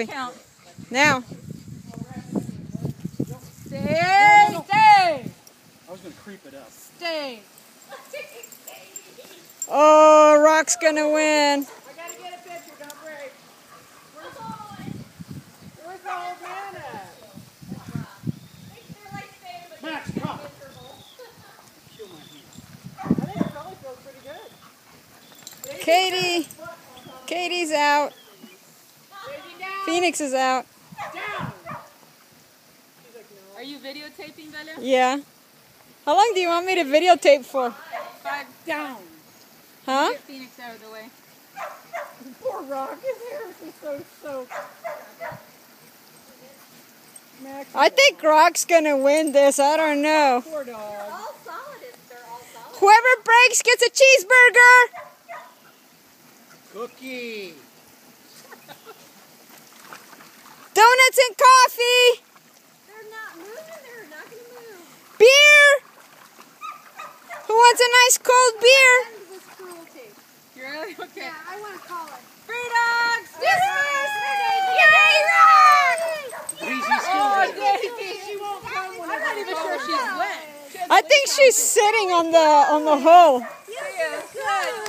Count. Now. Stay. Stay. I was going to creep it up. Stay. Oh, Rock's gonna win. I gotta get a picture. Don't break. Where's the old man at? Max, come. I think it probably feels pretty good. Katie's out. Phoenix is out. Down. Are you videotaping, Bella? Yeah. How long do you want me to videotape for? 5 down. Huh? Get Phoenix out of the way. Poor Rock, his hair is so soaked. Max, I think Rock's gonna win this. I don't know. poor dog. All solid. They're all solid. Whoever breaks gets a cheeseburger. Cookie. Donuts and coffee. They're not moving. They're not going to move. Beer. Who wants a nice cold beer? End this cruelty. You really? Okay. Yeah, I want to call it. Free dogs! Breezy Daisy! She won't come when I'm not even sure she's wet. I think she's sitting on the hole. Yeah, good.